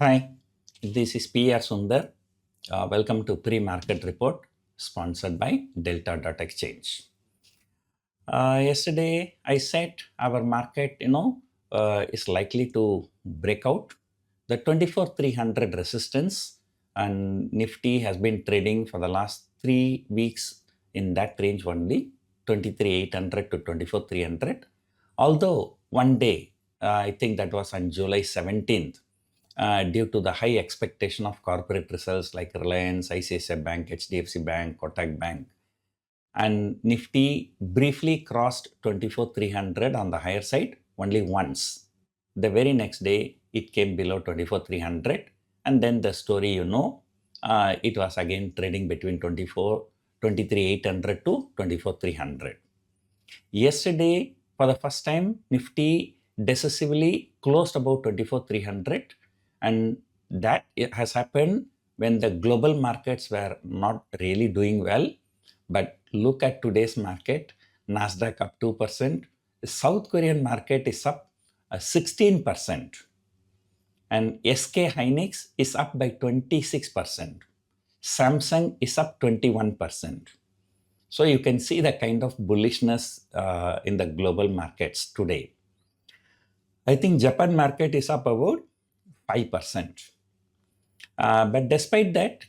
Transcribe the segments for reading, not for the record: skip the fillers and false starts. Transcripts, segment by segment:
Hi, this is PR Sundar. Welcome to Pre-Market Report sponsored by Delta.exchange. Yesterday, I said our market, is likely to break out the 24,300 resistance, and Nifty has been trading for the last 3 weeks in that range only, 23,800 to 24,300. Although one day, I think that was on July 17th, due to the high expectation of corporate results like Reliance, ICICI Bank, HDFC Bank, Kotak Bank, and Nifty briefly crossed 24,300 on the higher side only once. The very next day, it came below 24,300, and then the story it was again trading between 23,800 to 24,300. Yesterday, for the first time, Nifty decisively closed about 24,300, and that has happened when the global markets were not really doing well. But look at today's market, Nasdaq up 2%, the South Korean market is up 16%, and SK Hynix is up by 26%. Samsung is up 21%. So you can see the kind of bullishness in the global markets today. I think Japan market is up about 5%. But despite that,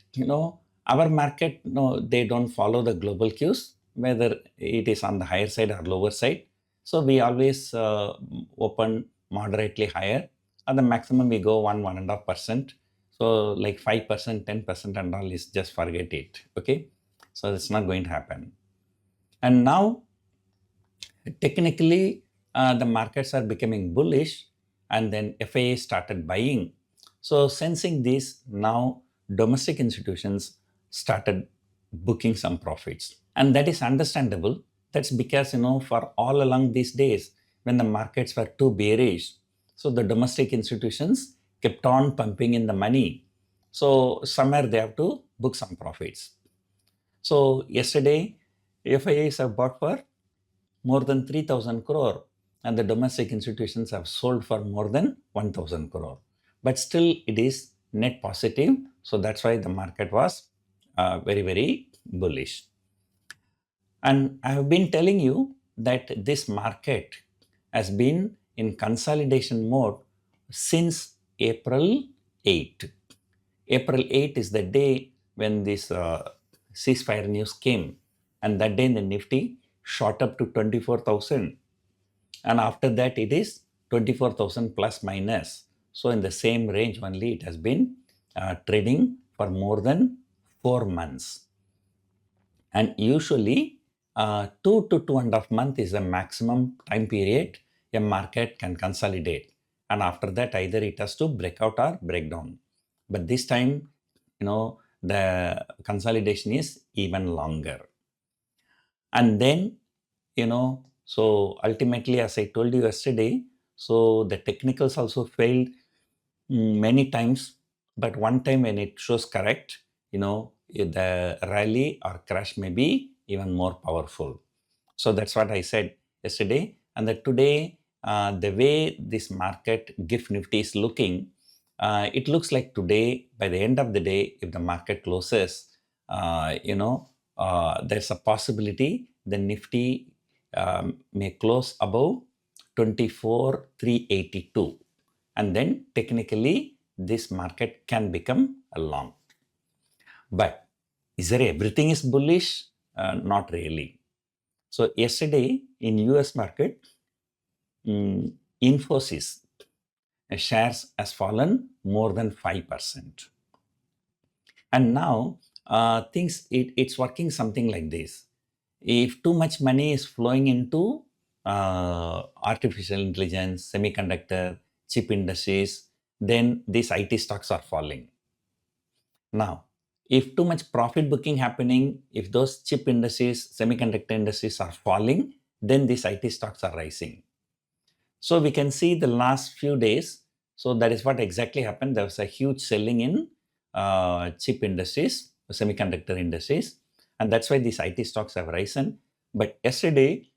our market, they don't follow the global cues, whether it is on the higher side or lower side. So we always open moderately higher. At the maximum, we go 1.5%. So like 5%, 10% and all is just forget it. Okay. So it's not going to happen. And now, technically, the markets are becoming bullish, and then FIA started buying. So sensing this, now domestic institutions started booking some profits. And that is understandable. That's because, for all along these days, when the markets were too bearish, so the domestic institutions kept on pumping in the money. So somewhere they have to book some profits. So yesterday, FIAs have bought for more than 3,000 crore, and the domestic institutions have sold for more than 1,000 crore. But still, it is net positive. So that's why the market was very, very bullish. And I have been telling you that this market has been in consolidation mode since April 8. April 8 is the day when this ceasefire news came. And that day the Nifty shot up to 24,000. And after that, it is 24,000 plus minus. So in the same range only, it has been trading for more than 4 months. And usually, 2 to 2.5 months is the maximum time period a market can consolidate. And after that, either it has to break out or break down. But this time, the consolidation is even longer. And then, so ultimately, as I told you yesterday, so the technicals also failed many times. But one time when it shows correct, the rally or crash may be even more powerful. So that's what I said yesterday. And that today, the way this market GIFT Nifty is looking, it looks like today, by the end of the day, if the market closes, there's a possibility the Nifty may close above 24,382. And then technically, this market can become a long. But is there everything is bullish? Not really. So yesterday in US market, Infosys shares has fallen more than 5%. And now it's working something like this. If too much money is flowing into artificial intelligence, semiconductor, chip industries, then these IT stocks are falling. Now, if too much profit booking happening, if those chip industries, semiconductor industries are falling, then these IT stocks are rising. So we can see the last few days. So that is what exactly happened. There was a huge selling in chip industries, semiconductor industries, and that's why these IT stocks have risen. But yesterday,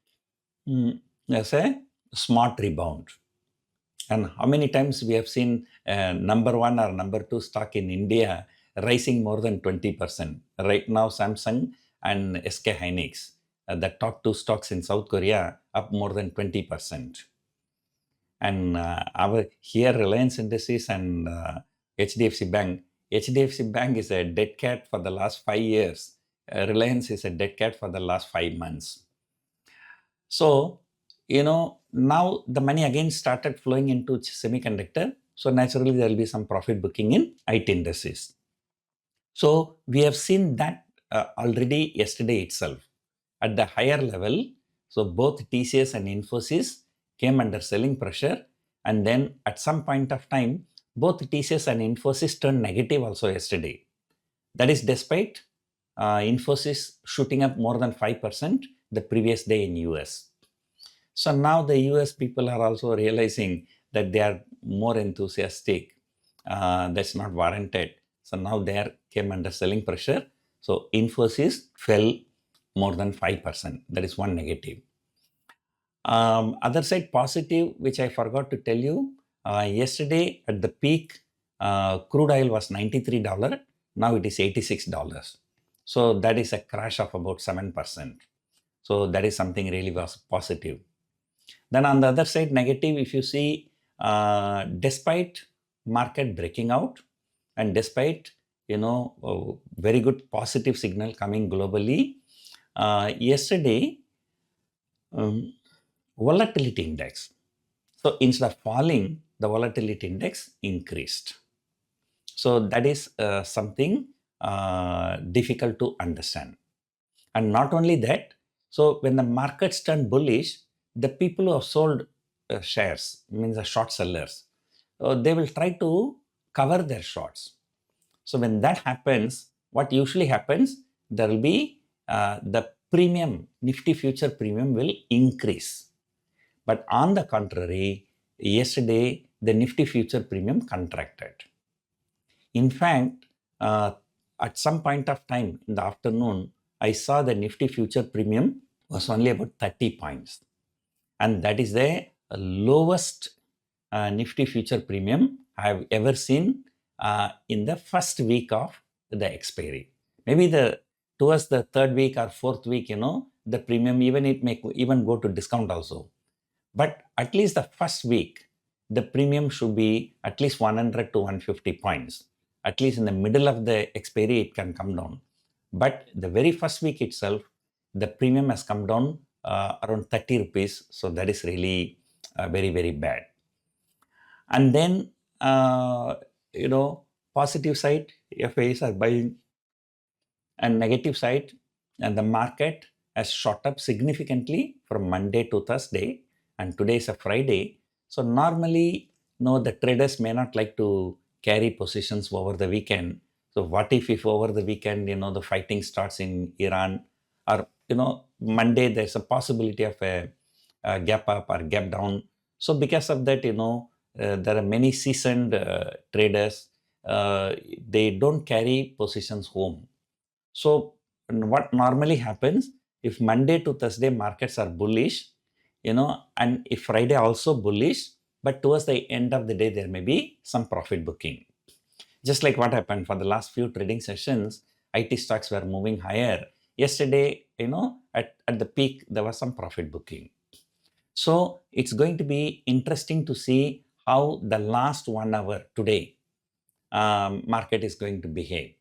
there's a smart rebound. And how many times we have seen number one or number two stock in India rising more than 20%. Right now, Samsung and SK Hynix, the top two stocks in South Korea, up more than 20%. And our here Reliance Industries and HDFC Bank. HDFC Bank is a dead cat for the last 5 years. Reliance is a dead cat for the last 5 months. So, now the money again started flowing into semiconductor. So naturally, there will be some profit booking in IT industries. So we have seen that already yesterday itself. At the higher level, so both TCS and Infosys came under selling pressure. And then at some point of time, both TCS and Infosys turned negative also yesterday. That is despite Infosys shooting up more than 5% the previous day in US. So now the US people are also realizing that they are more enthusiastic. That's not warranted. So now they came under selling pressure. So Infosys fell more than 5%. That is one negative. Other side positive, which I forgot to tell you, yesterday at the peak, crude oil was $93. Now it is $86. So that is a crash of about 7%. So that is something really was positive. Then on the other side, negative, if you see, despite market breaking out and despite, very good positive signal coming globally, yesterday, volatility index. So instead of falling, the volatility index increased. So that is something difficult to understand. And not only that, so when the markets turn bullish, the people who have sold shares, means the short sellers, they will try to cover their shorts. So when that happens, what usually happens, there will be the premium, Nifty future premium will increase. But on the contrary, yesterday, the Nifty future premium contracted. In fact, at some point of time in the afternoon, I saw the Nifty future premium was only about 30 points. And that is the lowest Nifty future premium I have ever seen in the first week of the expiry. Maybe towards the third week or fourth week, the premium, it may even go to discount also. But at least the first week, the premium should be at least 100 to 150 points. At least in the middle of the expiry, it can come down. But the very first week itself, the premium has come down around 30 rupees. So that is really very, very bad. And then, positive side, FAs are buying, and negative side, and the market has shot up significantly from Monday to Thursday, and today is a Friday. So normally, the traders may not like to carry positions over the weekend. So what if over the weekend, the fighting starts in Iran, or, Monday, there's a possibility of a gap up or gap down. So because of that, there are many seasoned traders, they don't carry positions home. So what normally happens, if Monday to Thursday markets are bullish, and if Friday also bullish, but towards the end of the day, there may be some profit booking. Just like what happened for the last few trading sessions, IT stocks were moving higher. Yesterday, at the peak, there was some profit booking. So it's going to be interesting to see how the last 1 hour today market is going to behave.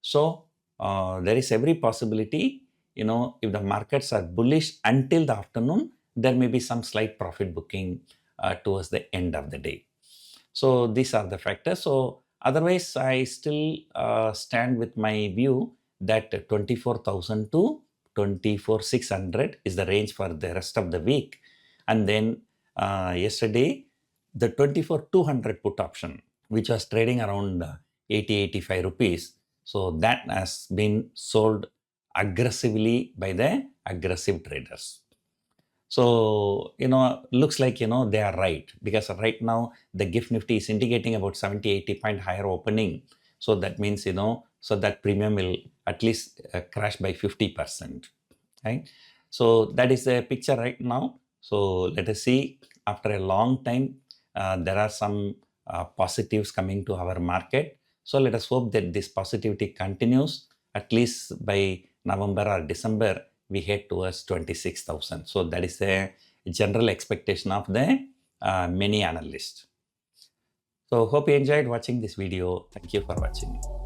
So there is every possibility, if the markets are bullish until the afternoon, there may be some slight profit booking towards the end of the day. So these are the factors. So otherwise, I still stand with my view that 24,000 to 24,600 is the range for the rest of the week. And then yesterday, the 24,200 put option, which was trading around 80-85 rupees. So that has been sold aggressively by the aggressive traders. So, looks like, they are right, because right now the GIFT Nifty is indicating about 70-80 point higher opening. So that means, so that premium will at least crash by 50%, right? So that is the picture right now. So let us see, after a long time, there are some positives coming to our market. So let us hope that this positivity continues. At least by November or December, we head towards 26,000. So that is the general expectation of the many analysts. So hope you enjoyed watching this video. Thank you for watching.